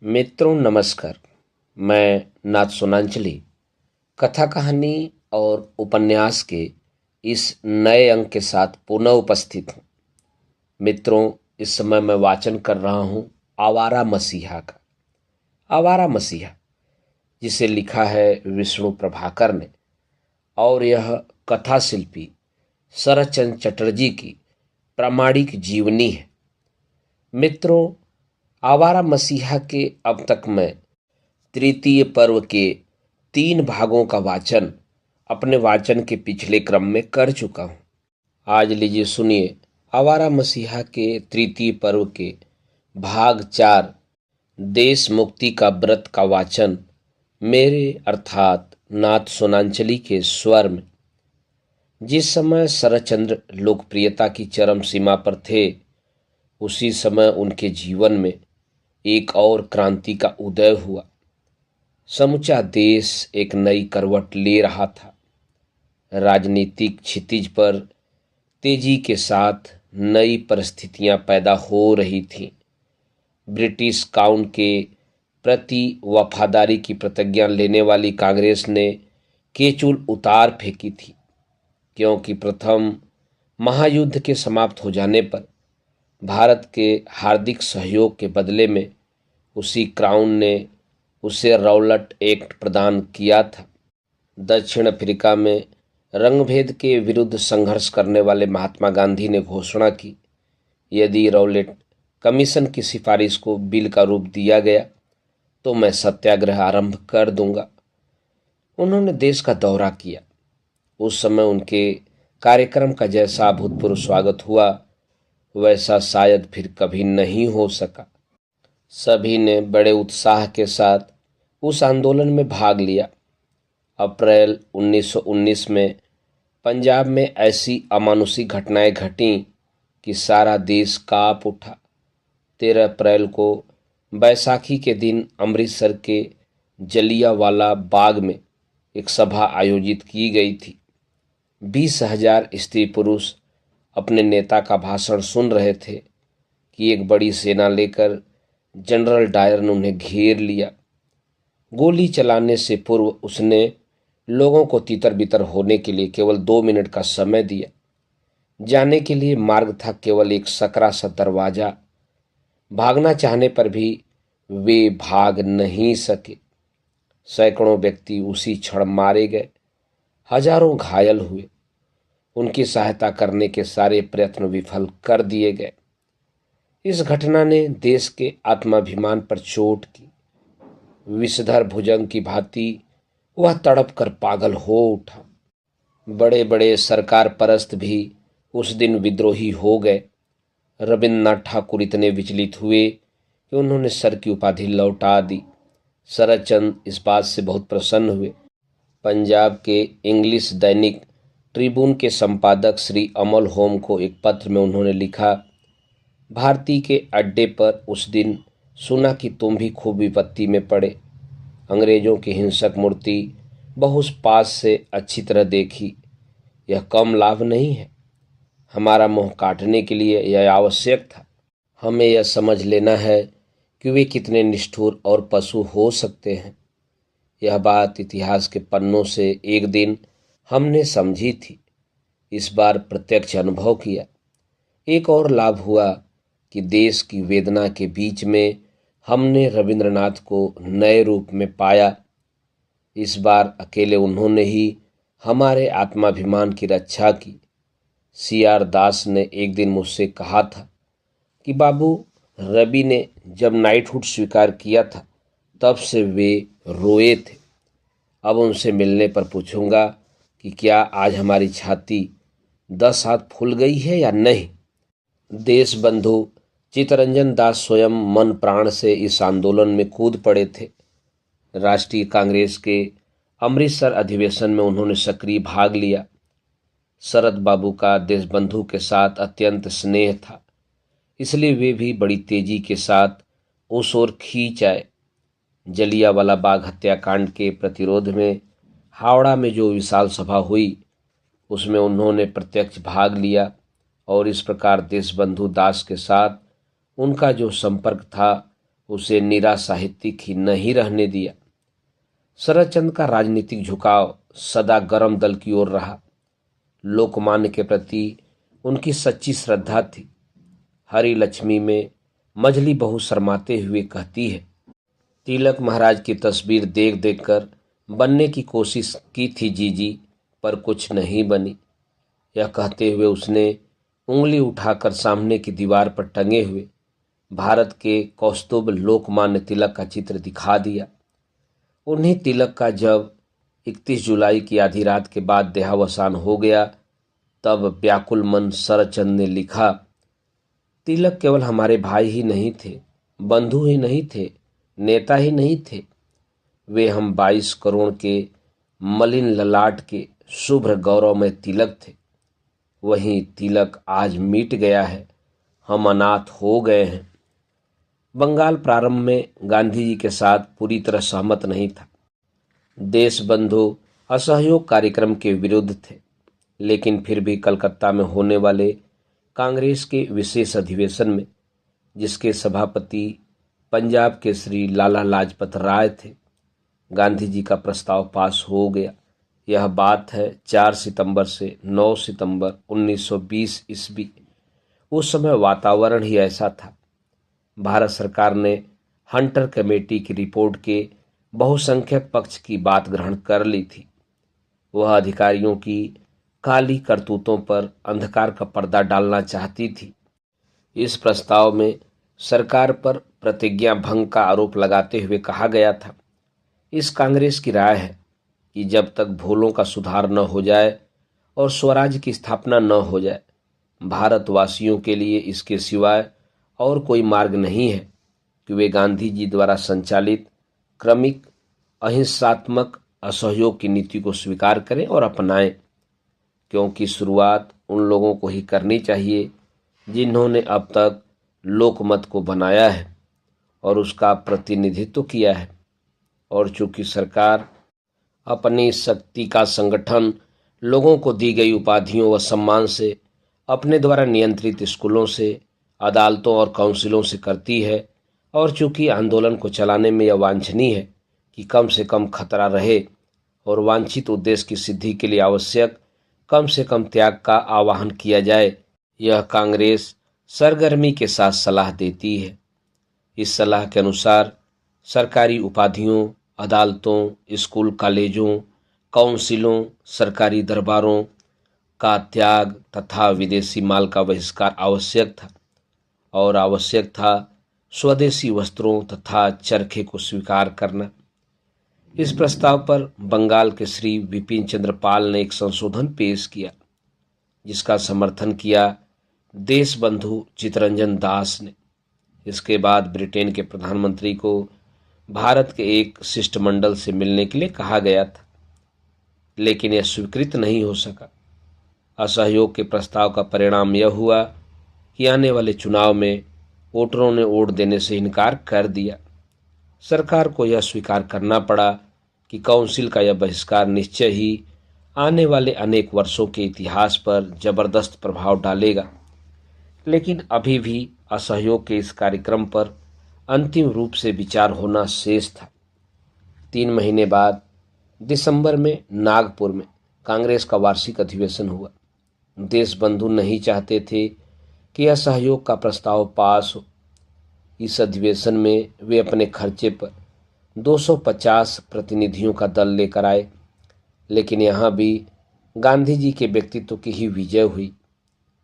मित्रों नमस्कार। मैं नाथ सोनांचली कथा कहानी और उपन्यास के इस नए अंक के साथ पुनः उपस्थित हूँ। मित्रों, इस समय मैं वाचन कर रहा हूँ आवारा मसीहा का। आवारा मसीहा, जिसे लिखा है विष्णु प्रभाकर ने, और यह कथा शिल्पी शरतचंद्र चटर्जी की प्रामाणिक जीवनी है। मित्रों, आवारा मसीहा के अब तक मैं तृतीय पर्व के 3 भागों का वाचन अपने वाचन के पिछले क्रम में कर चुका हूँ। आज लीजिए सुनिए आवारा मसीहा के तृतीय पर्व के भाग 4 देश मुक्ति का व्रत का वाचन मेरे अर्थात नाथ सोनांचली के स्वर में। जिस समय शरतचंद्र लोकप्रियता की चरम सीमा पर थे, उसी समय उनके जीवन में एक और क्रांति का उदय हुआ। समूचा देश एक नई करवट ले रहा था। राजनीतिक क्षितिज पर तेजी के साथ नई परिस्थितियां पैदा हो रही थीं। ब्रिटिश काउन के प्रति वफादारी की प्रतिज्ञा लेने वाली कांग्रेस ने केचुल उतार फेंकी थी, क्योंकि प्रथम महायुद्ध के समाप्त हो जाने पर भारत के हार्दिक सहयोग के बदले में उसी क्राउन ने उसे रौलट एक्ट प्रदान किया था। दक्षिण अफ्रीका में रंगभेद के विरुद्ध संघर्ष करने वाले महात्मा गांधी ने घोषणा की, यदि रौलट कमीशन की सिफारिश को बिल का रूप दिया गया तो मैं सत्याग्रह आरंभ कर दूंगा। उन्होंने देश का दौरा किया। उस समय उनके कार्यक्रम का जैसा अभूतपूर्व स्वागत हुआ, वैसा शायद फिर कभी नहीं हो सका। सभी ने बड़े उत्साह के साथ उस आंदोलन में भाग लिया। अप्रैल 1919 में पंजाब में ऐसी अमानुषिक घटनाएं घटीं कि सारा देश कांप उठा। 13 अप्रैल को बैसाखी के दिन अमृतसर के जलियांवाला बाग में एक सभा आयोजित की गई थी। 20,000 स्त्री पुरुष अपने नेता का भाषण सुन रहे थे कि एक बड़ी सेना लेकर जनरल डायर ने उन्हें घेर लिया। गोली चलाने से पूर्व उसने लोगों को तितर बितर होने के लिए केवल 2 मिनट का समय दिया। जाने के लिए मार्ग था केवल एक सकरा सा दरवाजा। भागना चाहने पर भी वे भाग नहीं सके। सैकड़ों व्यक्ति उसी क्षण मारे गए, हजारों घायल हुए। उनकी सहायता करने के सारे प्रयत्न विफल कर दिए गए। इस घटना ने देश के आत्माभिमान पर चोट की। विषधर भुजंग की भांति वह तड़प कर पागल हो उठा। बड़े बड़े सरकार परस्त भी उस दिन विद्रोही हो गए। रविन्द्रनाथ ठाकुर इतने विचलित हुए कि उन्होंने सर की उपाधि लौटा दी। शरतचंद्र इस बात से बहुत प्रसन्न हुए। पंजाब के इंग्लिश दैनिक ट्रिब्यून के संपादक श्री अमल होम को एक पत्र में उन्होंने लिखा, भारती के अड्डे पर उस दिन सुना कि तुम भी खूब विपत्ति में पड़े। अंग्रेजों की हिंसक मूर्ति बहुत पास से अच्छी तरह देखी। यह कम लाभ नहीं है। हमारा मुंह काटने के लिए यह आवश्यक था। हमें यह समझ लेना है कि वे कितने निष्ठुर और पशु हो सकते हैं। यह बात इतिहास के पन्नों से एक दिन हमने समझी थी, इस बार प्रत्यक्ष अनुभव किया। एक और लाभ हुआ कि देश की वेदना के बीच में हमने रविंद्रनाथ को नए रूप में पाया। इस बार अकेले उन्होंने ही हमारे आत्माभिमान की रक्षा की। CR दास ने एक दिन मुझसे कहा था कि बाबू, रवि ने जब नाइटहुड स्वीकार किया था तब से वे रोए थे। अब उनसे मिलने पर पूछूंगा कि क्या आज हमारी छाती 10 हाथ फूल गई है या नहीं। देश बंधु चित्तरंजन दास स्वयं मन प्राण से इस आंदोलन में कूद पड़े थे। राष्ट्रीय कांग्रेस के अमृतसर अधिवेशन में उन्होंने सक्रिय भाग लिया। शरत बाबू का देशबंधु के साथ अत्यंत स्नेह था, इसलिए वे भी बड़ी तेजी के साथ उस ओर खींच आए। जलियांवाला बाग हत्याकांड के प्रतिरोध में हावड़ा में जो विशाल सभा हुई, उसमें उन्होंने प्रत्यक्ष भाग लिया और इस प्रकार देशबंधु दास के साथ उनका जो संपर्क था उसे निरा साहित्यिक ही नहीं रहने दिया। शरदचंद्र का राजनीतिक झुकाव सदा गर्म दल की ओर रहा। लोकमान्य के प्रति उनकी सच्ची श्रद्धा थी। हरी लक्ष्मी में मझली बहू शर्माते हुए कहती है, तिलक महाराज की तस्वीर देख देख कर बनने की कोशिश की थी जीजी, पर कुछ नहीं बनी। यह कहते हुए उसने उंगली उठाकर सामने की दीवार पर टंगे हुए भारत के कौस्तुभ लोकमान्य तिलक का चित्र दिखा दिया। उन्हीं तिलक का जब 31 जुलाई की आधी रात के बाद देहावसान हो गया, तब व्याकुल मन शरदचंद्र ने लिखा, तिलक केवल हमारे भाई ही नहीं थे, बंधु ही नहीं थे, नेता ही नहीं थे, वे हम 22 करोड़ के मलिन ललाट के शुभ्र गौरवमय तिलक थे। वही तिलक आज मिट गया है, हम अनाथ हो गए हैं। बंगाल प्रारंभ में गांधी जी के साथ पूरी तरह सहमत नहीं था। देशबंधु असहयोग कार्यक्रम के विरुद्ध थे, लेकिन फिर भी कलकत्ता में होने वाले कांग्रेस के विशेष अधिवेशन में, जिसके सभापति पंजाब के श्री लाला लाजपत राय थे, गांधी जी का प्रस्ताव पास हो गया। यह बात है 4 सितंबर से 9 सितंबर 1920 ईस्वी। उस समय वातावरण ही ऐसा था। भारत सरकार ने हंटर कमेटी की रिपोर्ट के बहुसंख्यक पक्ष की बात ग्रहण कर ली थी। वह अधिकारियों की काली करतूतों पर अंधकार का पर्दा डालना चाहती थी। इस प्रस्ताव में सरकार पर प्रतिज्ञा भंग का आरोप लगाते हुए कहा गया था, इस कांग्रेस की राय है कि जब तक भूलों का सुधार न हो जाए और स्वराज की स्थापना न हो जाए, भारतवासियों के लिए इसके सिवाय और कोई मार्ग नहीं है कि वे गांधी जी द्वारा संचालित क्रमिक अहिंसात्मक असहयोग की नीति को स्वीकार करें और अपनाएं, क्योंकि शुरुआत उन लोगों को ही करनी चाहिए जिन्होंने अब तक लोकमत को बनाया है और उसका प्रतिनिधित्व किया है। और चूंकि सरकार अपनी शक्ति का संगठन लोगों को दी गई उपाधियों व सम्मान से अपने द्वारा नियंत्रित स्कूलों से, अदालतों और काउंसिलों से करती है, और चूंकि आंदोलन को चलाने में यह वांछनीय है कि कम से कम खतरा रहे और वांछित उद्देश्य की सिद्धि के लिए आवश्यक कम से कम त्याग का आह्वान किया जाए, यह कांग्रेस सरगर्मी के साथ सलाह देती है। इस सलाह के अनुसार सरकारी उपाधियों, अदालतों, स्कूल कॉलेजों, काउंसिलों, सरकारी दरबारों का त्याग तथा विदेशी माल का बहिष्कार आवश्यक था, और आवश्यक था स्वदेशी वस्त्रों तथा चरखे को स्वीकार करना। इस प्रस्ताव पर बंगाल के श्री विपिन चंद्र पाल ने एक संशोधन पेश किया, जिसका समर्थन किया देशबंधु चित्तरंजन दास ने। इसके बाद ब्रिटेन के प्रधानमंत्री को भारत के एक शिष्टमंडल से मिलने के लिए कहा गया था, लेकिन यह स्वीकृत नहीं हो सका। असहयोग के प्रस्ताव का परिणाम यह हुआ कि आने वाले चुनाव में वोटरों ने वोट देने से इनकार कर दिया। सरकार को यह स्वीकार करना पड़ा कि काउंसिल का यह बहिष्कार निश्चय ही आने वाले अनेक वर्षों के इतिहास पर जबरदस्त प्रभाव डालेगा। लेकिन अभी भी असहयोग के इस कार्यक्रम पर अंतिम रूप से विचार होना शेष था। 3 महीने बाद दिसंबर में नागपुर में कांग्रेस का वार्षिक अधिवेशन हुआ। देशबंधु नहीं चाहते थे कि असहयोग का प्रस्ताव पास हो। इस अधिवेशन में वे अपने खर्चे पर 250 प्रतिनिधियों का दल लेकर आए, लेकिन यहाँ भी गांधी जी के व्यक्तित्व की ही विजय हुई।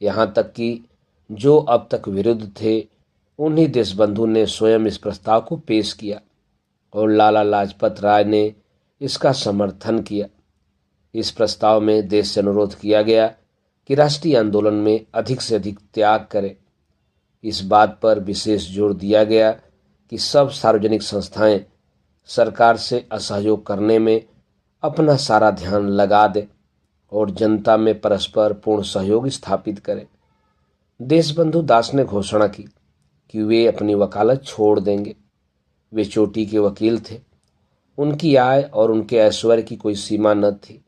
यहाँ तक कि जो अब तक विरुद्ध थे, उन्हीं देशबंधु ने स्वयं इस प्रस्ताव को पेश किया और लाला लाजपत राय ने इसका समर्थन किया। इस प्रस्ताव में देश से अनुरोध किया गया कि राष्ट्रीय आंदोलन में अधिक से अधिक त्याग करें। इस बात पर विशेष जोर दिया गया कि सब सार्वजनिक संस्थाएं सरकार से असहयोग करने में अपना सारा ध्यान लगा दें और जनता में परस्पर पूर्ण सहयोग स्थापित करें। देशबंधु दास ने घोषणा की कि वे अपनी वकालत छोड़ देंगे। वे चोटी के वकील थे। उनकी आय और उनके ऐश्वर्य की कोई सीमा न थी।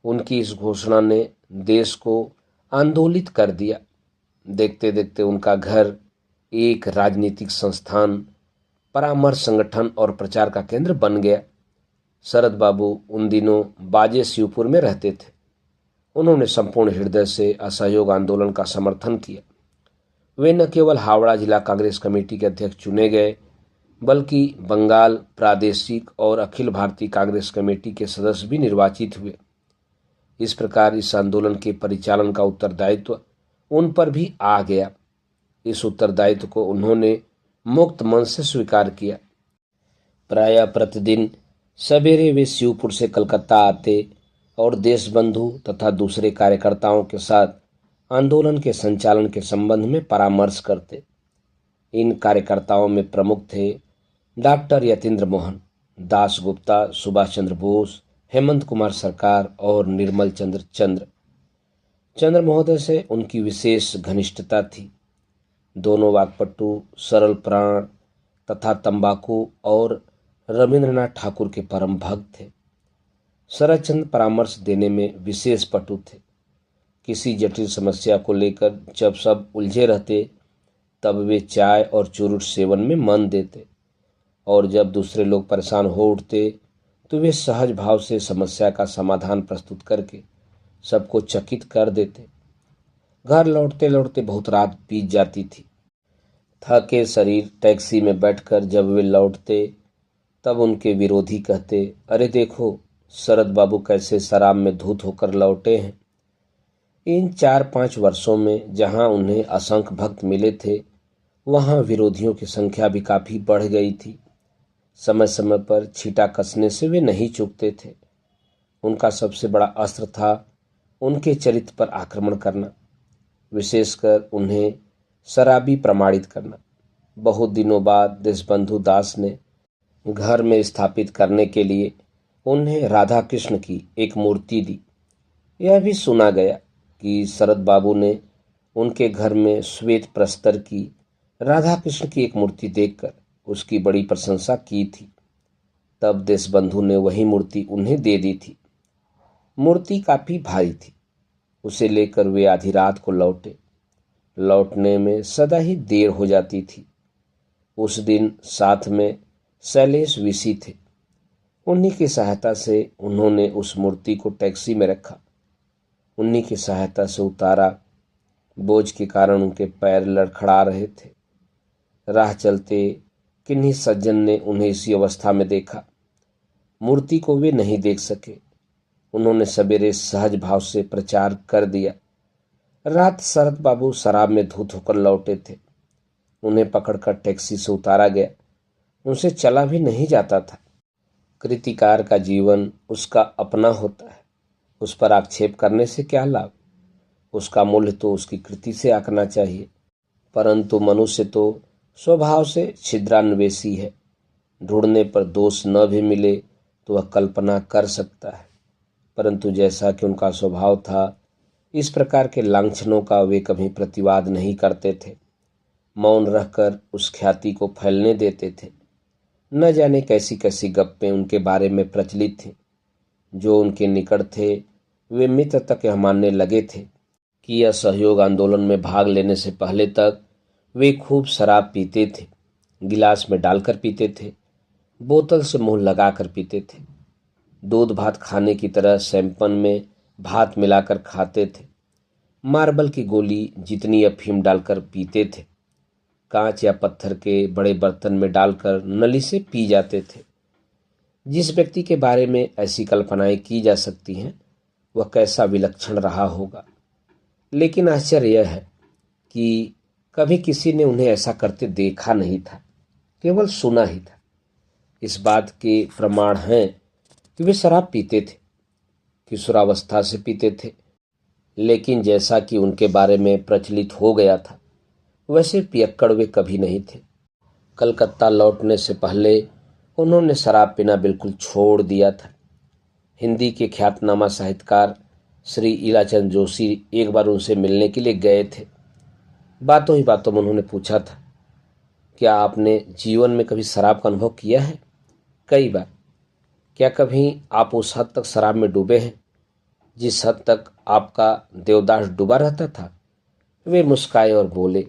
उनकी इस घोषणा ने देश को आंदोलित कर दिया। देखते देखते उनका घर एक राजनीतिक संस्थान परामर्श संगठन और प्रचार का केंद्र बन गया। शरद बाबू उन दिनों बाजे शिवपुर में रहते थे। उन्होंने संपूर्ण हृदय से असहयोग आंदोलन का समर्थन किया। वे न केवल हावड़ा जिला कांग्रेस कमेटी के अध्यक्ष चुने गए, बल्कि बंगाल प्रादेशिक और अखिल भारतीय कांग्रेस कमेटी के सदस्य भी निर्वाचित हुए। इस प्रकार इस आंदोलन के परिचालन का उत्तरदायित्व उन पर भी आ गया। इस उत्तरदायित्व को उन्होंने मुक्त मन से स्वीकार किया। प्रायः प्रतिदिन सवेरे वे शिवपुर से कलकत्ता आते और देशबंधु तथा दूसरे कार्यकर्ताओं के साथ आंदोलन के संचालन के संबंध में परामर्श करते। इन कार्यकर्ताओं में प्रमुख थे डॉक्टर यतीन्द्र मोहन, दास गुप्ता, सुभाष चंद्र बोस, हेमंत कुमार सरकार और निर्मल चंद्र महोदय से उनकी विशेष घनिष्ठता थी। दोनों वाक्पटु, सरल प्राण तथा तंबाकू और रविंद्रनाथ ठाकुर के परम भक्त थे। शरदचंद्र परामर्श देने में विशेष पटु थे। किसी जटिल समस्या को लेकर जब सब उलझे रहते, तब वे चाय और चुरुट सेवन में मन देते, और जब दूसरे लोग परेशान हो उठते तो वे सहज भाव से समस्या का समाधान प्रस्तुत करके सबको चकित कर देते। घर लौटते लौटते बहुत रात बीत जाती थी। थके शरीर टैक्सी में बैठकर जब वे लौटते, तब उनके विरोधी कहते, अरे देखो शरद बाबू कैसे शराब में धूत होकर लौटे हैं। इन 4-5 वर्षों में जहां उन्हें असंख्य भक्त मिले थे, वहां विरोधियों की संख्या भी काफी बढ़ गई थी। समय समय पर छींटा कसने से वे नहीं चूकते थे। उनका सबसे बड़ा अस्त्र था उनके चरित्र पर आक्रमण करना, विशेषकर उन्हें शराबी प्रमाणित करना। बहुत दिनों बाद देशबंधु दास ने घर में स्थापित करने के लिए उन्हें राधा कृष्ण की एक मूर्ति दी। यह भी सुना गया कि शरद बाबू ने उनके घर में श्वेत प्रस्तर की राधा कृष्ण की एक मूर्ति देखकर उसकी बड़ी प्रशंसा की थी। तब देशबंधु ने वही मूर्ति उन्हें दे दी थी। मूर्ति काफी भारी थी। उसे लेकर वे आधी रात को लौटे। लौटने में सदा ही देर हो जाती थी। उस दिन साथ में शैलेश विशी थे। उन्हीं की सहायता से उन्होंने उस मूर्ति को टैक्सी में रखा, उन्हीं की सहायता से उतारा। बोझ के कारण उनके पैर लड़खड़ा रहे थे। राह चलते किन्हीं सज्जन ने उन्हें इसी अवस्था में देखा। मूर्ति को वे नहीं देख सके। उन्होंने सवेरे सहज भाव से प्रचार कर दिया। रात शरद बाबू शराब में धूत होकर लौटे थे। उन्हें पकड़कर टैक्सी से उतारा गया। उनसे चला भी नहीं जाता था। कृतिकार का जीवन उसका अपना होता है। उस पर आक्षेप करने से क्या लाभ? उसका मूल्य तो उसकी कृति से आंकना चाहिए। परंतु मनुष्य तो स्वभाव से छिद्रान्वेषी है। ढूंढने पर दोष न भी मिले तो वह कल्पना कर सकता है। परंतु जैसा कि उनका स्वभाव था, इस प्रकार के लांछनों का वे कभी प्रतिवाद नहीं करते थे। मौन रहकर उस ख्याति को फैलने देते थे। न जाने कैसी कैसी गप्पें उनके बारे में प्रचलित थीं। जो उनके निकट थे वे मित्र तक यह मानने लगे थे कि असहयोग आंदोलन में भाग लेने से पहले तक वे खूब शराब पीते थे। गिलास में डालकर पीते थे, बोतल से मुंह लगाकर पीते थे। दूध भात खाने की तरह सैंपन में भात मिलाकर खाते थे। मार्बल की गोली जितनी अफीम डालकर पीते थे। कांच या पत्थर के बड़े बर्तन में डालकर नली से पी जाते थे। जिस व्यक्ति के बारे में ऐसी कल्पनाएं की जा सकती हैं, वह कैसा विलक्षण रहा होगा। लेकिन आश्चर्य यह है कि कभी किसी ने उन्हें ऐसा करते देखा नहीं था, केवल सुना ही था। इस बात के प्रमाण हैं कि वे शराब पीते थे, किशोरावस्था से पीते थे। लेकिन जैसा कि उनके बारे में प्रचलित हो गया था, वैसे पियक्कड़ वे कभी नहीं थे। कलकत्ता लौटने से पहले उन्होंने शराब पीना बिल्कुल छोड़ दिया था। हिंदी के ख्यातनामा साहित्यकार श्री ईलाचंद जोशी एक बार उनसे मिलने के लिए गए थे। बातों ही बातों में उन्होंने पूछा था, क्या आपने जीवन में कभी शराब का अनुभव किया है? कई बार। क्या कभी आप उस हद तक शराब में डूबे हैं जिस हद तक आपका देवदास डूबा रहता था? वे मुस्काए और बोले,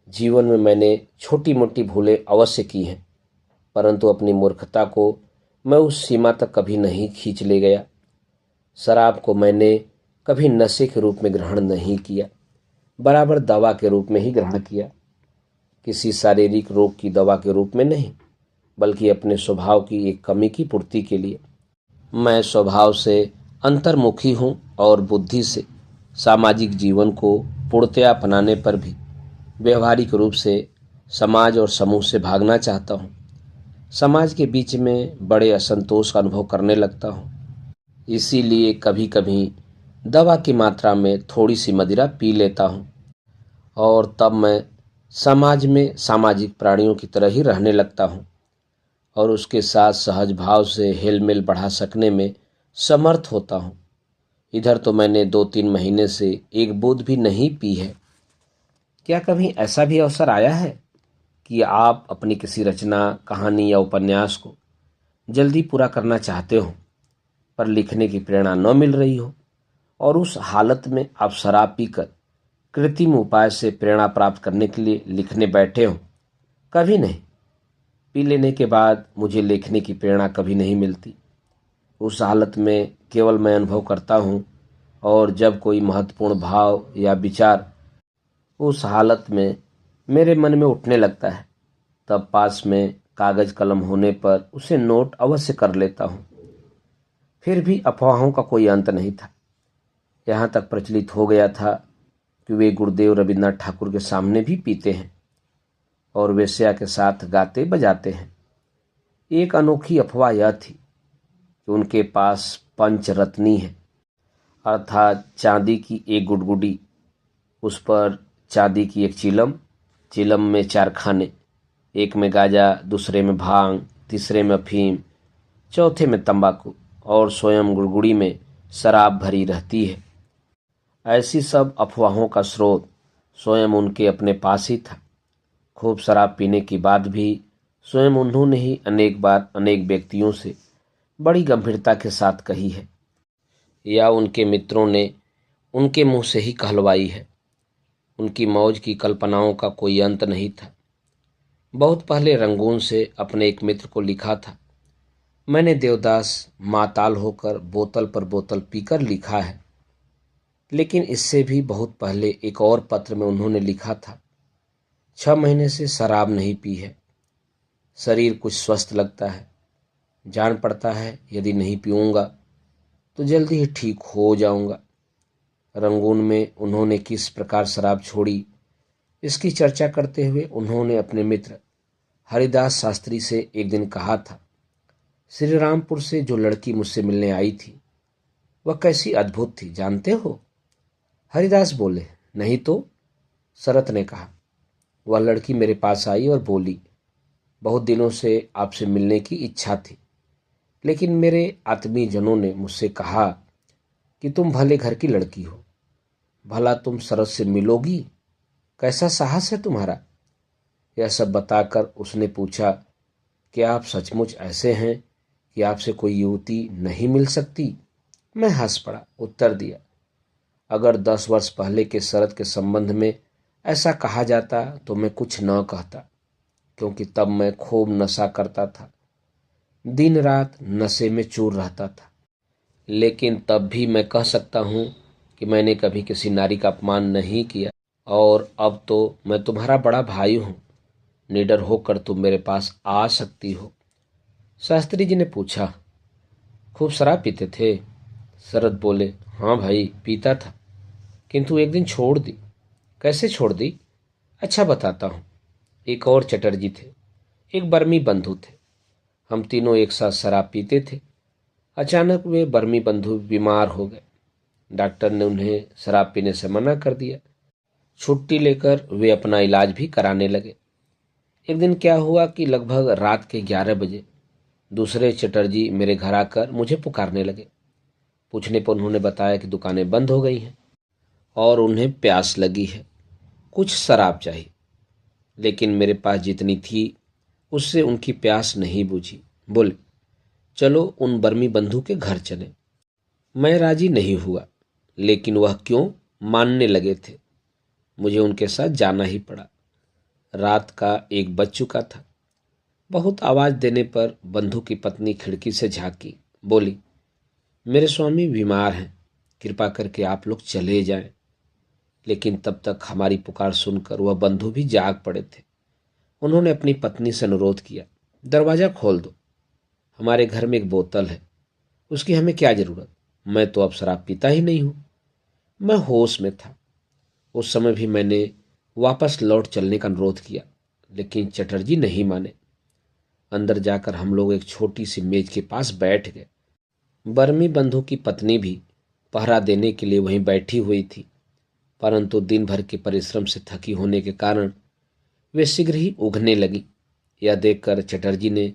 जीवन में मैंने छोटी मोटी भूलें अवश्य की हैं, परंतु अपनी मूर्खता को मैं उस सीमा तक कभी नहीं खींच ले गया। शराब को मैंने कभी नशे के रूप में ग्रहण नहीं किया, बराबर दवा के रूप में ही ग्रहण किया। किसी शारीरिक रोग की दवा के रूप में नहीं, बल्कि अपने स्वभाव की एक कमी की पूर्ति के लिए। मैं स्वभाव से अंतर्मुखी हूँ और बुद्धि से सामाजिक जीवन को पूर्णतया अपनाने पर भी व्यवहारिक रूप से समाज और समूह से भागना चाहता हूँ। समाज के बीच में बड़े असंतोष का अनुभव करने लगता हूँ। इसीलिए कभी कभी दवा की मात्रा में थोड़ी सी मदिरा पी लेता हूँ और तब मैं समाज में सामाजिक प्राणियों की तरह ही रहने लगता हूँ और उसके साथ सहज भाव से हेलमेल बढ़ा सकने में समर्थ होता हूँ। इधर तो मैंने 2-3 महीने से एक बूंद भी नहीं पी है। क्या कभी ऐसा भी अवसर आया है कि आप अपनी किसी रचना, कहानी या उपन्यास को जल्दी पूरा करना चाहते हो, पर लिखने की प्रेरणा न मिल रही हो और उस हालत में आप शराब पीकर कृत्रिम उपाय से प्रेरणा प्राप्त करने के लिए लिखने बैठे हो? कभी नहीं। पी लेने के बाद मुझे लिखने की प्रेरणा कभी नहीं मिलती। उस हालत में केवल मैं अनुभव करता हूँ और जब कोई महत्वपूर्ण भाव या विचार उस हालत में मेरे मन में उठने लगता है, तब पास में कागज कलम होने पर उसे नोट अवश्य कर लेता हूँ। फिर भी अफवाहों का कोई अंत नहीं था। यहाँ तक प्रचलित हो गया था कि वे गुरुदेव रविन्द्रनाथ ठाकुर के सामने भी पीते हैं और वेश्या के साथ गाते बजाते हैं। एक अनोखी अफवाह यह थी कि उनके पास पंचरत्नी है, अर्थात चांदी की एक गुडगुडी, उस पर चांदी की एक चिलम, चिलम में 4 खाने, एक में गांजा, दूसरे में भांग, तीसरे में अफीम, चौथे में तंबाकू और स्वयं गुड़गुड़ी में शराब भरी रहती है। ऐसी सब अफवाहों का स्रोत स्वयं उनके अपने पास ही था। खूब शराब पीने के बाद भी स्वयं उन्होंने ही अनेक बार अनेक व्यक्तियों से बड़ी गंभीरता के साथ कही है, या उनके मित्रों ने उनके मुंह से ही कहलवाई है। उनकी मौज की कल्पनाओं का कोई अंत नहीं था। बहुत पहले रंगून से अपने एक मित्र को लिखा था, मैंने देवदास माताल होकर बोतल पर बोतल पीकर लिखा है। लेकिन इससे भी बहुत पहले एक और पत्र में उन्होंने लिखा था, 6 महीने से शराब नहीं पी है, शरीर कुछ स्वस्थ लगता है, जान पड़ता है यदि नहीं पीऊँगा तो जल्दी ही ठीक हो जाऊँगा। रंगून में उन्होंने किस प्रकार शराब छोड़ी, इसकी चर्चा करते हुए उन्होंने अपने मित्र हरिदास शास्त्री से एक दिन कहा था, श्री रामपुर से जो लड़की मुझसे मिलने आई थी वह कैसी अद्भुत थी, जानते हो? हरिदास बोले, नहीं तो? शरत ने कहा, वह लड़की मेरे पास आई और बोली, बहुत दिनों से आपसे मिलने की इच्छा थी, लेकिन मेरे आत्मीय जनों ने मुझसे कहा कि तुम भले घर की लड़की हो, भला तुम शरत से मिलोगी? कैसा साहस है तुम्हारा? यह सब बताकर उसने पूछा, क्या आप सचमुच ऐसे हैं कि आपसे कोई युवती नहीं मिल सकती? मैं हंस पड़ा, उत्तर दिया, अगर 10 वर्ष पहले के शरत के संबंध में ऐसा कहा जाता तो मैं कुछ न कहता, क्योंकि तब मैं खूब नशा करता था, दिन रात नशे में चूर रहता था। लेकिन तब भी मैं कह सकता हूँ कि मैंने कभी किसी नारी का अपमान नहीं किया, और अब तो मैं तुम्हारा बड़ा भाई हूँ, निडर होकर तुम मेरे पास आ सकती हो। शास्त्री जी ने पूछा, खूब शराब पीते थे? शरद बोले, हाँ भाई, पीता था, किंतु एक दिन छोड़ दी। कैसे छोड़ दी? अच्छा बताता हूँ। एक और चटर्जी थे, एक बर्मी बंधु थे, हम तीनों एक साथ शराब पीते थे। अचानक वे बर्मी बंधु बीमार हो गए। डॉक्टर ने उन्हें शराब पीने से मना कर दिया। छुट्टी लेकर वे अपना इलाज भी कराने लगे। एक दिन क्या हुआ कि लगभग रात के 11 बजे दूसरे चटर्जी मेरे घर आकर मुझे पुकारने लगे। पूछने पर उन्होंने बताया कि दुकानें बंद हो गई हैं और उन्हें प्यास लगी है, कुछ शराब चाहिए। लेकिन मेरे पास जितनी थी उससे उनकी प्यास नहीं बुझी। बोले, चलो उन बर्मी बंधु के घर चले। मैं राजी नहीं हुआ, लेकिन वह क्यों मानने लगे थे। मुझे उनके साथ जाना ही पड़ा। रात का 1 बज चुका था। बहुत आवाज देने पर बंधु की पत्नी खिड़की से झांकी, बोली, मेरे स्वामी बीमार हैं, कृपा करके आप लोग चले जाएं। लेकिन तब तक हमारी पुकार सुनकर वह बंधु भी जाग पड़े थे। उन्होंने अपनी पत्नी से अनुरोध किया, दरवाजा खोल दो, हमारे घर में एक बोतल है, उसकी हमें क्या जरूरत, मैं तो अब शराब पीता ही नहीं हूं। मैं होश में था। उस समय भी मैंने वापस लौट चलने का अनुरोध किया, लेकिन चटर्जी नहीं माने। अंदर जाकर हम लोग एक छोटी सी मेज के पास बैठ गए। बर्मी बंधु की पत्नी भी पहरा देने के लिए वहीं बैठी हुई थी, परंतु दिन भर के परिश्रम से थकी होने के कारण वे शीघ्र ही उघने लगी। यह देखकर चटर्जी ने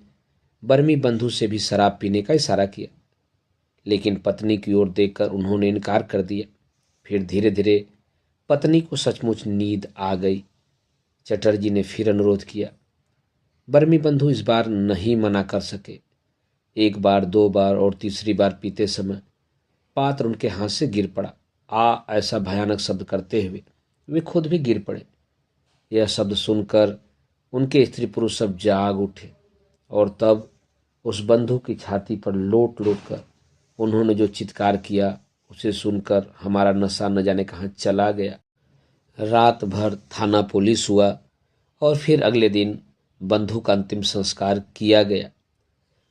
बर्मी बंधु से भी शराब पीने का इशारा किया, लेकिन पत्नी की ओर देखकर उन्होंने इनकार कर दिया। फिर धीरे धीरे पत्नी को सचमुच नींद आ गई। चटर्जी ने फिर अनुरोध किया। बर्मी बंधु इस बार नहीं मना कर सके। एक बार, दो बार और तीसरी बार पीते समय पात्र उनके हाथ से गिर पड़ा। ऐसा भयानक शब्द करते हुए वे खुद भी गिर पड़े। यह शब्द सुनकर उनके स्त्री पुरुष सब जाग उठे और तब उस बंधु की छाती पर लोट लोट कर उन्होंने जो चित्कार किया, उसे सुनकर हमारा नशा न जाने कहाँ चला गया। रात भर थाना पुलिस हुआ और फिर अगले दिन बंधु का अंतिम संस्कार किया गया।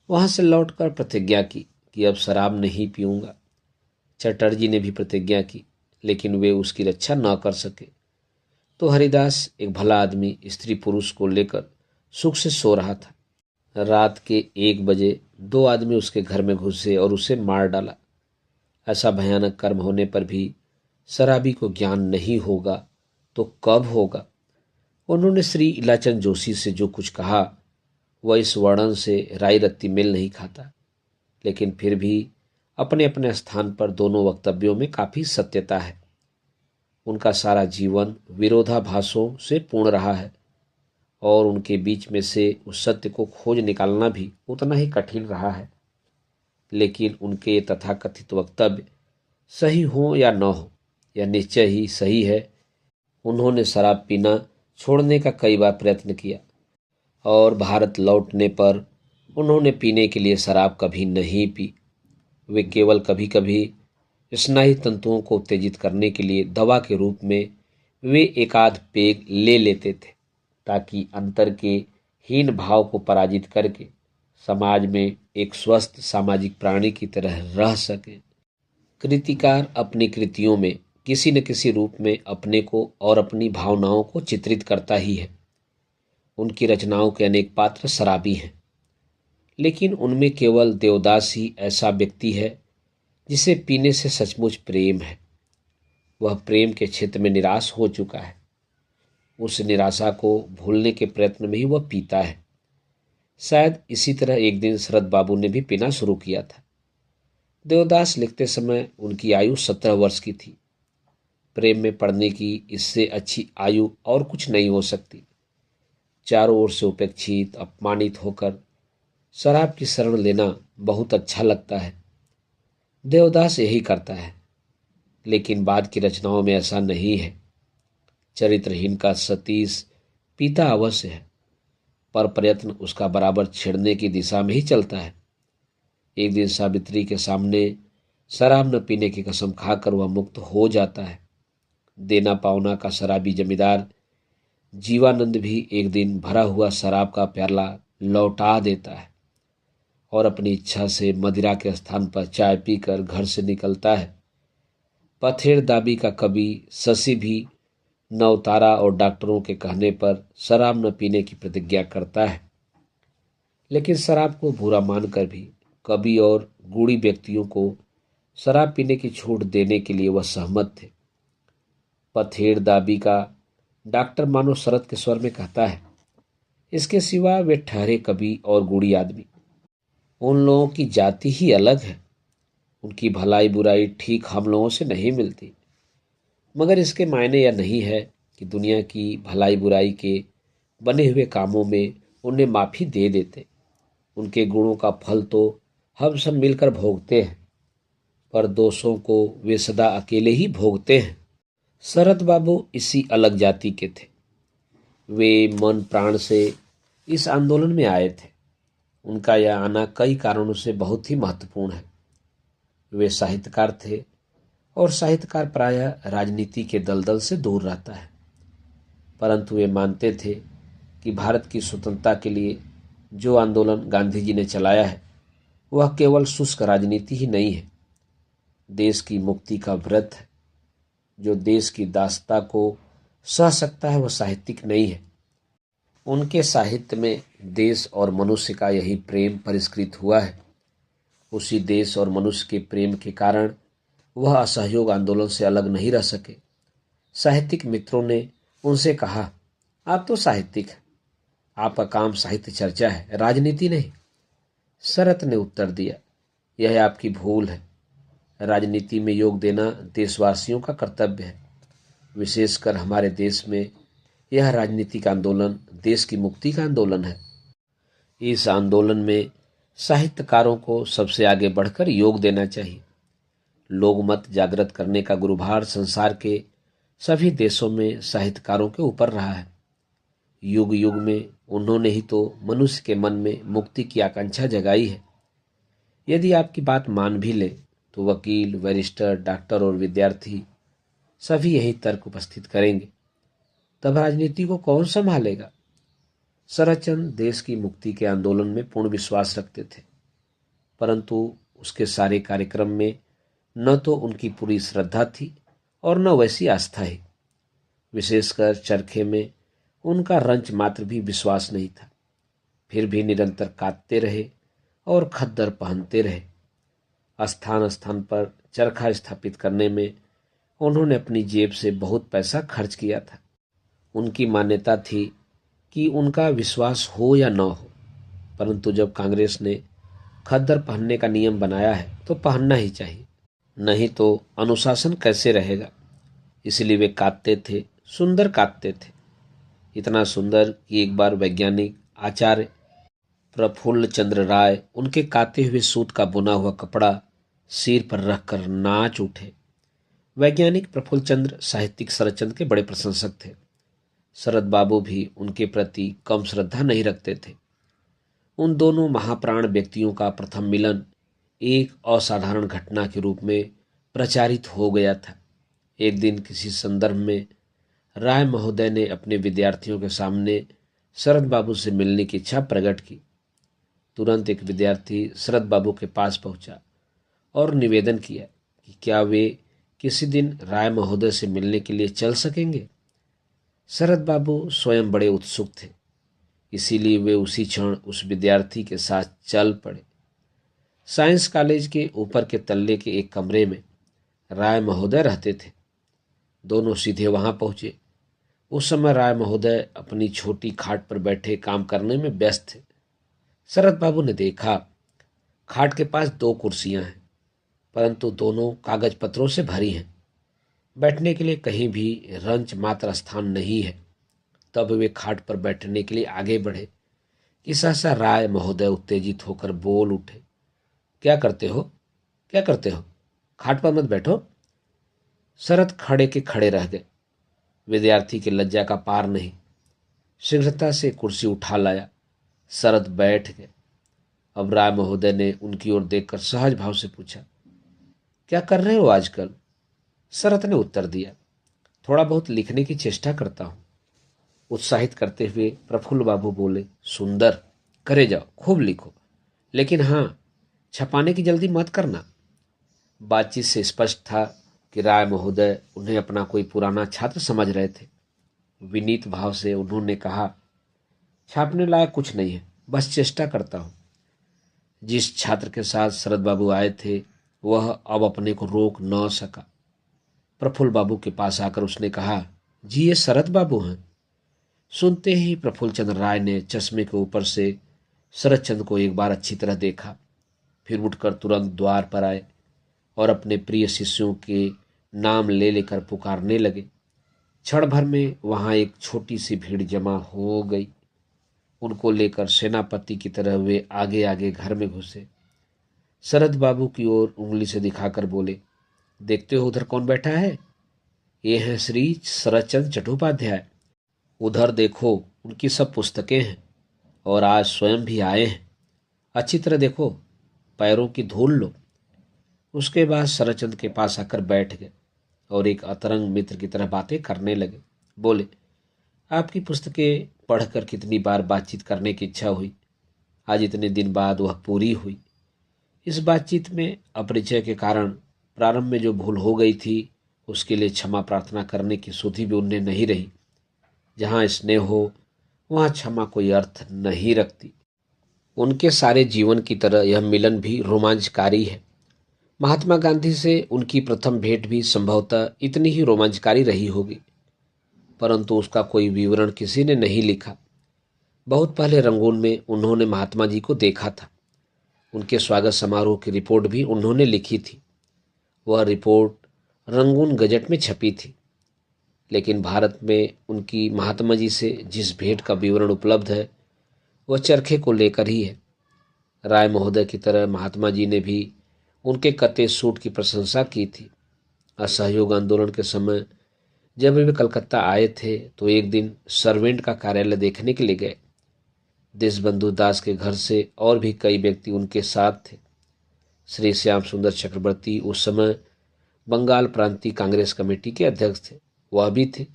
वहां से लौटकर प्रतिज्ञा की कि अब शराब नहीं पीऊंगा। चटर्जी ने भी प्रतिज्ञा की, लेकिन वे उसकी रक्षा न कर सके। तो हरिदास, एक भला आदमी, स्त्री पुरुष को लेकर सुख से सो रहा था। रात के 1 बजे 2 आदमी उसके घर में घुसे और उसे मार डाला। ऐसा भयानक कर्म होने पर भी शराबी को ज्ञान नहीं होगा तो कब होगा। उन्होंने श्री इलाचंद जोशी से जो कुछ कहा वह इस वर्णन से राई रत्ती मेल नहीं खाता, लेकिन फिर भी अपने अपने स्थान पर दोनों वक्तव्यों में काफी सत्यता है। उनका सारा जीवन विरोधाभासों से पूर्ण रहा है और उनके बीच में से उस सत्य को खोज निकालना भी उतना ही कठिन रहा है। लेकिन उनके ये तथाकथित वक्तव्य सही हो या न हो, यह निश्चय ही सही है। उन्होंने शराब पीना छोड़ने का कई बार प्रयत्न किया और भारत लौटने पर उन्होंने पीने के लिए शराब कभी नहीं पी। वे केवल कभी कभी स्नायु तंतुओं को उत्तेजित करने के लिए दवा के रूप में वे एकाध पेग ले लेते थे, ताकि अंतर के हीन भाव को पराजित करके समाज में एक स्वस्थ सामाजिक प्राणी की तरह रह सके। कृतिकार अपनी कृतियों में किसी न किसी रूप में अपने को और अपनी भावनाओं को चित्रित करता ही है। उनकी रचनाओं के अनेक पात्र शराबी हैं, लेकिन उनमें केवल देवदास ही ऐसा व्यक्ति है जिसे पीने से सचमुच प्रेम है। वह प्रेम के क्षेत्र में निराश हो चुका है। उस निराशा को भूलने के प्रयत्न में ही वह पीता है। शायद इसी तरह एक दिन शरद बाबू ने भी पीना शुरू किया था। देवदास लिखते समय उनकी आयु 17 वर्ष की थी। प्रेम में पड़ने की इससे अच्छी आयु और कुछ नहीं हो सकती। चारों ओर से उपेक्षित, अपमानित होकर शराब की शरण लेना बहुत अच्छा लगता है। देवदास यही करता है, लेकिन बाद की रचनाओं में ऐसा नहीं है। चरित्रहीन का सतीश पीता अवश्य है, पर प्रयत्न उसका बराबर छेड़ने की दिशा में ही चलता है। एक दिन सावित्री के सामने शराब न पीने की कसम खाकर वह मुक्त हो जाता है। देना पावना का शराबी जमींदार जीवानंद भी एक दिन भरा हुआ शराब का प्याला लौटा देता है और अपनी इच्छा से मदिरा के स्थान पर चाय पीकर घर से निकलता है। पथेर दाबी का कवि शशि भी नवतारा और डॉक्टरों के कहने पर शराब न पीने की प्रतिज्ञा करता है, लेकिन शराब को बुरा मानकर भी कवि और गूढ़ी व्यक्तियों को शराब पीने की छूट देने के लिए वह सहमत थे। पथेर दाबी का डॉक्टर मानो शरद के स्वर में कहता है, इसके सिवा वे ठहरे कवि और गूढ़ी आदमी। उन लोगों की जाति ही अलग है। उनकी भलाई बुराई ठीक हम लोगों से नहीं मिलती, मगर इसके मायने यह नहीं है कि दुनिया की भलाई बुराई के बने हुए कामों में उन्हें माफी दे देते। उनके गुणों का फल तो हम सब मिलकर भोगते हैं, पर दोषों को वे सदा अकेले ही भोगते हैं। शरद बाबू इसी अलग जाति के थे। वे मन प्राण से इस आंदोलन में आए थे। उनका यह आना कई कारणों से बहुत ही महत्वपूर्ण है। वे साहित्यकार थे और साहित्यकार प्रायः राजनीति के दलदल से दूर रहता है, परंतु वे मानते थे कि भारत की स्वतंत्रता के लिए जो आंदोलन गांधी जी ने चलाया है वह केवल शुष्क राजनीति ही नहीं है, देश की मुक्ति का व्रत है। जो देश की दासता को सह सकता है वह साहित्यिक नहीं है। उनके साहित्य में देश और मनुष्य का यही प्रेम परिष्कृत हुआ है। उसी देश और मनुष्य के प्रेम के कारण वह असहयोग आंदोलन से अलग नहीं रह सके। साहित्यिक मित्रों ने उनसे कहा, आप तो साहित्यिक हैं, आपका काम साहित्य चर्चा है, राजनीति नहीं। शरत ने उत्तर दिया, यह आपकी भूल है। राजनीति में योग देना देशवासियों का कर्तव्य है। विशेषकर हमारे देश में यह राजनीतिक आंदोलन देश की मुक्ति का आंदोलन है। इस आंदोलन में साहित्यकारों को सबसे आगे बढ़कर योग देना चाहिए। लोकमत जागृत करने का गुरुभार संसार के सभी देशों में साहित्यकारों के ऊपर रहा है। युग युग में उन्होंने ही तो मनुष्य के मन में मुक्ति की आकांक्षा जगाई है। यदि आपकी बात मान भी ले तो वकील, बैरिस्टर, डॉक्टर और विद्यार्थी सभी यही तर्क उपस्थित करेंगे, तब राजनीति को कौन संभालेगा। शरतचंद्र देश की मुक्ति के आंदोलन में पूर्ण विश्वास रखते थे, परंतु उसके सारे कार्यक्रम में न तो उनकी पूरी श्रद्धा थी और न वैसी आस्था ही। विशेषकर चरखे में उनका रंच मात्र भी विश्वास नहीं था। फिर भी निरंतर काटते रहे और खद्दर पहनते रहे। स्थान स्थान पर चरखा स्थापित करने में उन्होंने अपनी जेब से बहुत पैसा खर्च किया था। उनकी मान्यता थी कि उनका विश्वास हो या न हो, परंतु जब कांग्रेस ने खद्दर पहनने का नियम बनाया है तो पहनना ही चाहिए, नहीं तो अनुशासन कैसे रहेगा। इसलिए वे काटते थे, सुंदर काटते थे, इतना सुंदर कि एक बार वैज्ञानिक आचार्य प्रफुल्ल चंद्र राय उनके काते हुए सूत का बुना हुआ कपड़ा सिर पर रखकर नाच उठे। वैज्ञानिक प्रफुल्ल चंद्र साहित्यिक शरतचंद्र के बड़े प्रशंसक थे। शरद बाबू भी उनके प्रति कम श्रद्धा नहीं रखते थे। उन दोनों महाप्राण व्यक्तियों का प्रथम मिलन एक असाधारण घटना के रूप में प्रचारित हो गया था। एक दिन किसी संदर्भ में राय महोदय ने अपने विद्यार्थियों के सामने शरद बाबू से मिलने की इच्छा प्रकट की। तुरंत एक विद्यार्थी शरद बाबू के पास पहुंचा और निवेदन किया कि क्या वे किसी दिन राय महोदय से मिलने के लिए चल सकेंगे। शरद बाबू स्वयं बड़े उत्सुक थे, इसीलिए वे उसी क्षण उस विद्यार्थी के साथ चल पड़े। साइंस कॉलेज के ऊपर के तल्ले के एक कमरे में राय महोदय रहते थे। दोनों सीधे वहां पहुंचे। उस समय राय महोदय अपनी छोटी खाट पर बैठे काम करने में व्यस्त थे। शरद बाबू ने देखा, खाट के पास दो कुर्सियां हैं, परंतु दोनों कागज पत्रों से भरी हैं। बैठने के लिए कहीं भी रंच मात्र स्थान नहीं है। तब वे खाट पर बैठने के लिए आगे बढ़े कि सहसा राय महोदय उत्तेजित होकर बोल उठे, क्या करते हो, क्या करते हो, खाट पर मत बैठो। शरद खड़े के खड़े रह गए। विद्यार्थी की लज्जा का पार नहीं। शीघ्रता से कुर्सी उठा लाया। शरद बैठ गए। अब राय महोदय ने उनकी ओर देखकर सहज भाव से पूछा, क्या कर रहे हो आजकल। शरद ने उत्तर दिया, थोड़ा बहुत लिखने की चेष्टा करता हूं। उत्साहित करते हुए प्रफुल्ल बाबू बोले, सुंदर, करे जाओ, खूब लिखो, लेकिन हां, छपाने की जल्दी मत करना। बातचीत से स्पष्ट था कि राय महोदय उन्हें अपना कोई पुराना छात्र समझ रहे थे। विनीत भाव से उन्होंने कहा, छापने लायक कुछ नहीं है, बस चेष्टा करता हूं। जिस छात्र के साथ शरद बाबू आए थे वह अब अपने को रोक न सका। प्रफुल्ल बाबू के पास आकर उसने कहा, जी ये शरद बाबू हैं। सुनते ही प्रफुल्ल चंद्र राय ने चश्मे के ऊपर से शरद चंद्र को एक बार अच्छी तरह देखा, फिर उठकर तुरंत द्वार पर आए और अपने प्रिय शिष्यों के नाम ले लेकर पुकारने लगे। क्षण भर में वहां एक छोटी सी भीड़ जमा हो गई। उनको लेकर सेनापति की तरह वे आगे आगे घर में घुसे। शरद बाबू की ओर उंगली से दिखाकर बोले, देखते हो उधर कौन बैठा है, ये हैं श्री शरतचंद्र चट्टोपाध्याय। उधर देखो, उनकी सब पुस्तकें हैं। और आज स्वयं भी आए हैं। अच्छी तरह देखो, पैरों की धूल लो। उसके बाद शरदचंद्र के पास आकर बैठ गए और एक अतरंग मित्र की तरह बातें करने लगे। बोले, आपकी पुस्तकें पढ़कर कितनी बार बातचीत करने की इच्छा हुई, आज इतने दिन बाद वह पूरी हुई। इस बातचीत में अपरिचय के कारण प्रारंभ में जो भूल हो गई थी, उसके लिए क्षमा प्रार्थना करने की सुधि भी उन्हें नहीं रही। जहाँ स्नेह हो, वहाँ क्षमा कोई अर्थ नहीं रखती। उनके सारे जीवन की तरह यह मिलन भी रोमांचकारी है। महात्मा गांधी से उनकी प्रथम भेंट भी संभवतः इतनी ही रोमांचकारी रही होगी, परंतु उसका कोई विवरण किसी ने नहीं लिखा। बहुत पहले रंगून में उन्होंने महात्मा जी को देखा था। उनके स्वागत समारोह की रिपोर्ट भी उन्होंने लिखी थी। वह रिपोर्ट रंगून गजट में छपी थी, लेकिन भारत में उनकी महात्मा जी से जिस भेंट का विवरण उपलब्ध है, वह चरखे को लेकर ही है। राय महोदय की तरह महात्मा जी ने भी उनके कते सूट की प्रशंसा की थी। असहयोग आंदोलन के समय जब वे कलकत्ता आए थे, तो एक दिन सर्वेंट का कार्यालय देखने के लिए गए। देशबंधु दास के घर से और भी कई व्यक्ति उनके साथ थे। श्री श्याम सुंदर चक्रवर्ती उस समय बंगाल प्रांतीय कांग्रेस कमेटी के अध्यक्ष थे, वह भी थे।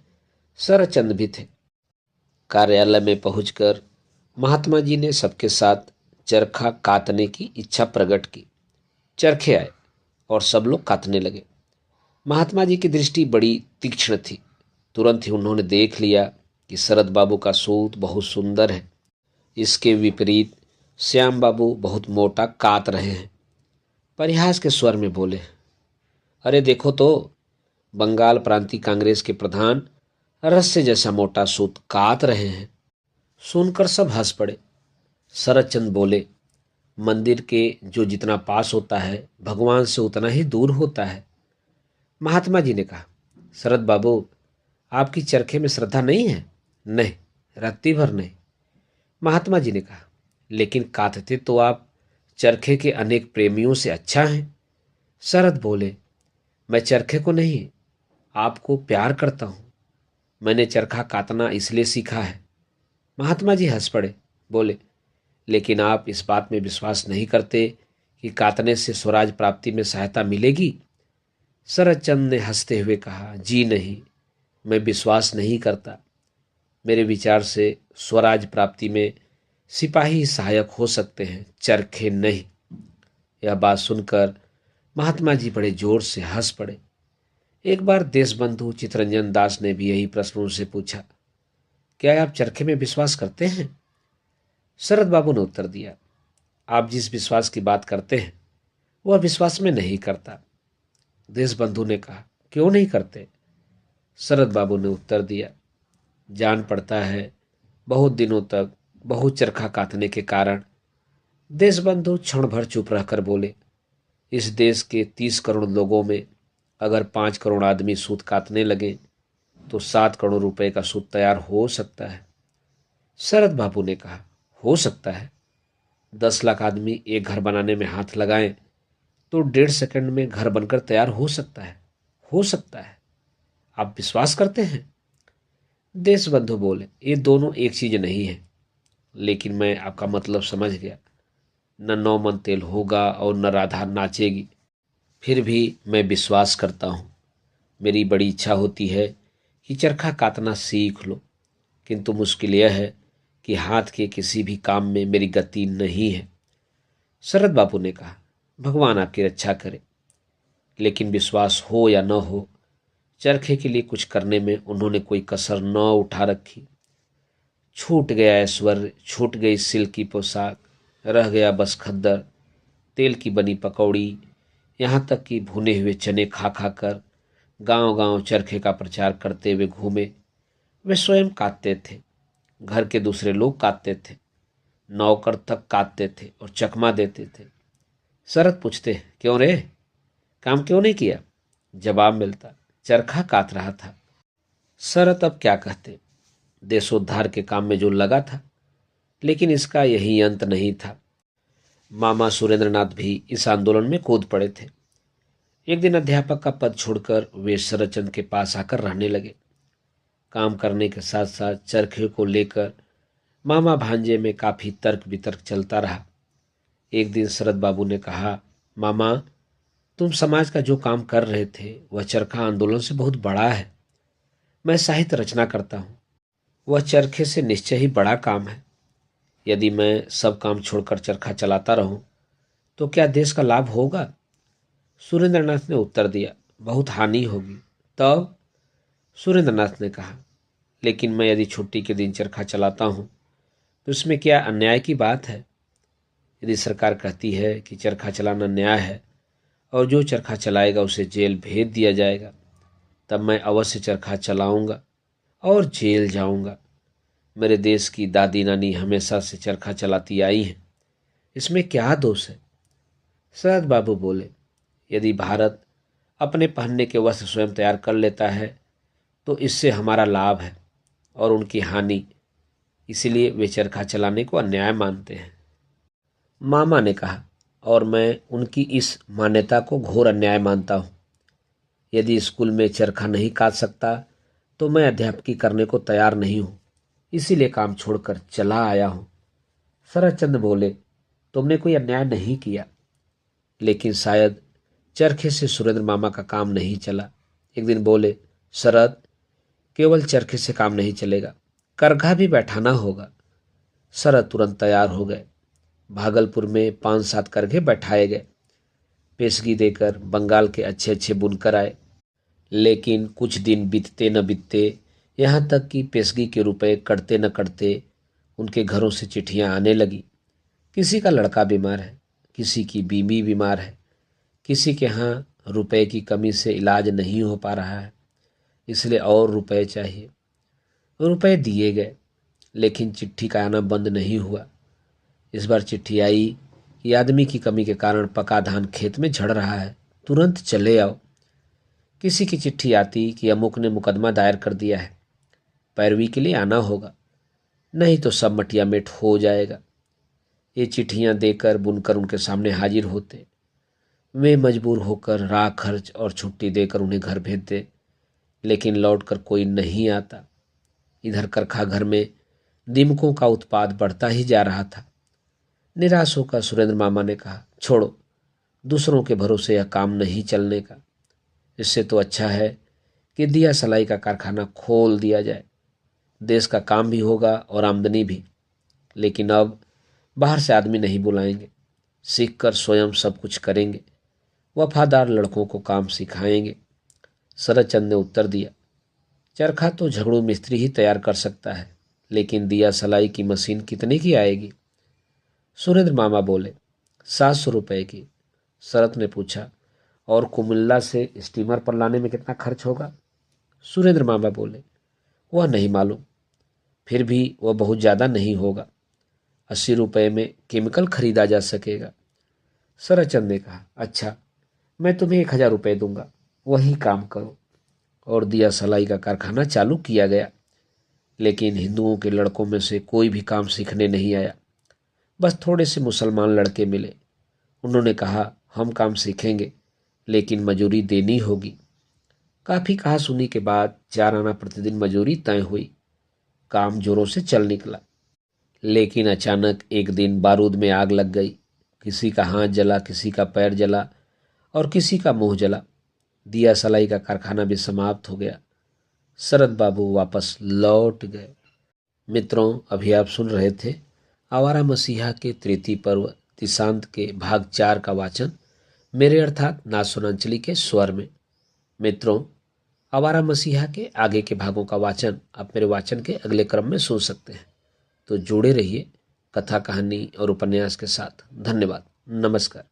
शरदचंद्र भी थे। कार्यालय में पहुंचकर महात्मा जी ने सबके साथ चरखा कातने की इच्छा प्रकट की। चरखे आए और सब लोग कातने लगे। महात्मा जी की दृष्टि बड़ी तीक्ष्ण थी। तुरंत ही उन्होंने देख लिया कि शरद बाबू का सूत बहुत सुंदर है। इसके विपरीत श्याम बाबू बहुत मोटा कात रहे हैं। परिहास के स्वर में बोले, अरे देखो तो, बंगाल प्रांतीय कांग्रेस के प्रधान रस्से जैसा मोटा सूत कात रहे हैं। सुनकर सब हंस पड़े। शरदचंद्र बोले, मंदिर के जो जितना पास होता है, भगवान से उतना ही दूर होता है। महात्मा जी ने कहा, शरद बाबू, आपकी चरखे में श्रद्धा नहीं है? नहीं, रत्ती भर नहीं। महात्मा जी ने कहा, लेकिन कातते तो आप चरखे के अनेक प्रेमियों से अच्छा हैं। शरद बोले, मैं चरखे को नहीं, आपको प्यार करता हूं। मैंने चरखा कातना इसलिए सीखा है। महात्मा जी हंस पड़े। बोले, लेकिन आप इस बात में विश्वास नहीं करते कि कातने से स्वराज प्राप्ति में सहायता मिलेगी? शरदचंद्र ने हंसते हुए कहा, जी नहीं, मैं विश्वास नहीं करता। मेरे विचार से स्वराज प्राप्ति में सिपाही सहायक हो सकते हैं, चरखे नहीं। यह बात सुनकर महात्मा जी बड़े जोर से हंस पड़े। एक बार देशबंधु चित्तरंजन दास ने भी यही प्रश्न उनसे पूछा, क्या आप चरखे में विश्वास करते हैं? शरद बाबू ने उत्तर दिया, आप जिस विश्वास की बात करते हैं, वह विश्वास में नहीं करता। देशबंधु ने कहा, क्यों नहीं करते? शरद बाबू ने उत्तर दिया, जान पड़ता है बहुत दिनों तक बहुत चरखा काटने के कारण। देशबंधु क्षण भर चुप रहकर बोले, इस देश के 30 करोड़ लोगों में अगर 5 करोड़ आदमी सूत काटने लगे तो 7 करोड़ रुपए का सूत तैयार हो सकता है। शरद बाबू ने कहा, हो सकता है। 10 लाख आदमी एक घर बनाने में हाथ लगाएं तो 1.5 सेकंड में घर बनकर तैयार हो सकता है। हो सकता है। आप विश्वास करते हैं? देशबंधु बोले, ये दोनों एक चीज नहीं है। लेकिन मैं आपका मतलब समझ गया। न 9 मन तेल होगा और न राधा नाचेगी, फिर भी मैं विश्वास करता हूँ। मेरी बड़ी इच्छा होती है कि चरखा काटना सीख लो, किंतु मुश्किल यह है कि हाथ के किसी भी काम में मेरी गति नहीं है। शरद बाबू ने कहा, भगवान आपकी रक्षा करे। लेकिन विश्वास हो या न हो, चरखे के लिए कुछ करने में उन्होंने कोई कसर न उठा रखी। छूट गया ऐश्वर्य, छूट गई सिल्क की पोशाक, रह गया बस खद्दर, तेल की बनी पकौड़ी, यहाँ तक कि भुने हुए चने खा खा कर गांव गांव चरखे का प्रचार करते हुए घूमे। वे स्वयं काटते थे, घर के दूसरे लोग काटते थे, नौकर तक काटते थे और चकमा देते थे। शरद पूछते, क्यों रे, काम क्यों नहीं किया? जवाब मिलता, चरखा काट रहा था। शरद अब क्या कहते, देशोद्धार के काम में जो लगा था, लेकिन इसका यही अंत नहीं था। मामा सुरेंद्रनाथ भी इस आंदोलन में कूद पड़े थे। एक दिन अध्यापक का पद छोड़कर वे शरदचंद्र के पास आकर रहने लगे। काम करने के साथ साथ चरखे को लेकर मामा भांजे में काफी तर्क वितर्क चलता रहा। एक दिन शरद बाबू ने कहा, मामा, तुम समाज का जो काम कर रहे थे वह चरखा आंदोलन से बहुत बड़ा है। मैं साहित्य रचना करता हूँ, वह चरखे से निश्चय ही बड़ा काम है। यदि मैं सब काम छोड़कर चरखा चलाता रहूं तो क्या देश का लाभ होगा? सुरेंद्रनाथ ने उत्तर दिया, बहुत हानि होगी। तब सुरेंद्रनाथ ने कहा, लेकिन मैं यदि छुट्टी के दिन चरखा चलाता हूं तो इसमें क्या अन्याय की बात है? यदि सरकार कहती है कि चरखा चलाना न्याय है और जो चरखा चलाएगा उसे जेल भेज दिया जाएगा, तब मैं अवश्य चरखा चलाऊंगा और जेल जाऊंगा। मेरे देश की दादी नानी हमेशा से चरखा चलाती आई हैं, इसमें क्या दोष है? शरद बाबू बोले, यदि भारत अपने पहनने के वस्त्र स्वयं तैयार कर लेता है तो इससे हमारा लाभ है और उनकी हानि, इसलिए वे चरखा चलाने को अन्याय मानते हैं। मामा ने कहा, और मैं उनकी इस मान्यता को घोर अन्याय मानता हूँ। यदि स्कूल में चरखा नहीं काट सकता तो मैं अध्यापकी करने को तैयार नहीं हूँ, इसीलिए काम छोड़कर चला आया हूँ। शरदचंद्र बोले, तुमने कोई अन्याय नहीं किया, लेकिन शायद चरखे से सुरेंद्र मामा का काम नहीं चला। एक दिन बोले, शरद, केवल चरखे से काम नहीं चलेगा, करघा भी बैठाना होगा। शरद तुरंत तैयार हो गए। भागलपुर में 5-7 करघे बैठाए गए। पेशगी देकर बंगाल के अच्छे अच्छे बुनकर आए। लेकिन कुछ दिन बीतते न बीतते, यहाँ तक कि पेशगी के रुपए कटते न कटते उनके घरों से चिट्ठियाँ आने लगी। किसी का लड़का बीमार है, किसी की बीवी बीमार है, किसी के यहाँ रुपए की कमी से इलाज नहीं हो पा रहा है, इसलिए और रुपए चाहिए। रुपए दिए गए, लेकिन चिट्ठी का आना बंद नहीं हुआ। इस बार चिट्ठी आई कि आदमी की कमी के कारण पका धान खेत में झड़ रहा है, तुरंत चले आओ। किसी की चिट्ठी आती कि अमुक ने मुकदमा दायर कर दिया है, पैरवी के लिए आना होगा, नहीं तो सब मटिया मेट हो जाएगा। ये चिट्ठियां देकर बुनकर उनके सामने हाजिर होते। वे मजबूर होकर राह खर्च और छुट्टी देकर उन्हें घर भेजते, लेकिन लौटकर कोई नहीं आता। इधर करखा घर में दीमकों का उत्पाद बढ़ता ही जा रहा था। निराश होकर सुरेंद्र मामा ने कहा, छोड़ो, दूसरों के भरोसे यह काम नहीं चलने का। इससे तो अच्छा है कि दिया सलाई का कारखाना खोल दिया जाए, देश का काम भी होगा और आमदनी भी। लेकिन अब बाहर से आदमी नहीं बुलाएंगे, सीखकर स्वयं सब कुछ करेंगे, वफादार लड़कों को काम सिखाएंगे। शरदचंद ने उत्तर दिया, चरखा तो झगड़ू मिस्त्री ही तैयार कर सकता है, लेकिन दिया सलाई की मशीन कितने की आएगी? सुरेंद्र मामा बोले, 700 रुपए की। शरद ने पूछा, और कुमिल्ला से स्टीमर पर लाने में कितना खर्च होगा? सुरेंद्र मामा बोले, वह नहीं मालूम, फिर भी वह बहुत ज़्यादा नहीं होगा। 80 रुपए में केमिकल खरीदा जा सकेगा। शरदचंद ने कहा, अच्छा, मैं तुम्हें 1000 रुपये दूंगा, वही काम करो। और दिया सलाई का कारखाना चालू किया गया। लेकिन हिंदुओं के लड़कों में से कोई भी काम सीखने नहीं आया। बस थोड़े से मुसलमान लड़के मिले। उन्होंने कहा, हम काम सीखेंगे, लेकिन मजूरी देनी होगी। काफ़ी कहा सुनी के बाद 4 आना प्रतिदिन मजूरी तय हुई। काम जोरों से चल निकला। लेकिन अचानक एक दिन बारूद में आग लग गई। किसी का हाथ जला, किसी का पैर जला और किसी का मुंह जला। दिया सलाई का कारखाना भी समाप्त हो गया। शरद बाबू वापस लौट गए। मित्रों, अभी आप सुन रहे थे आवारा मसीहा के तृतीय पर्व तिशांत के भाग 4 का वाचन मेरे अर्थात नाथ सोनांचली के स्वर में। मित्रों, आवारा मसीहा के आगे के भागों का वाचन आप मेरे वाचन के अगले क्रम में सुन सकते हैं। तो जुड़े रहिए कथा, कहानी और उपन्यास के साथ। धन्यवाद। नमस्कार।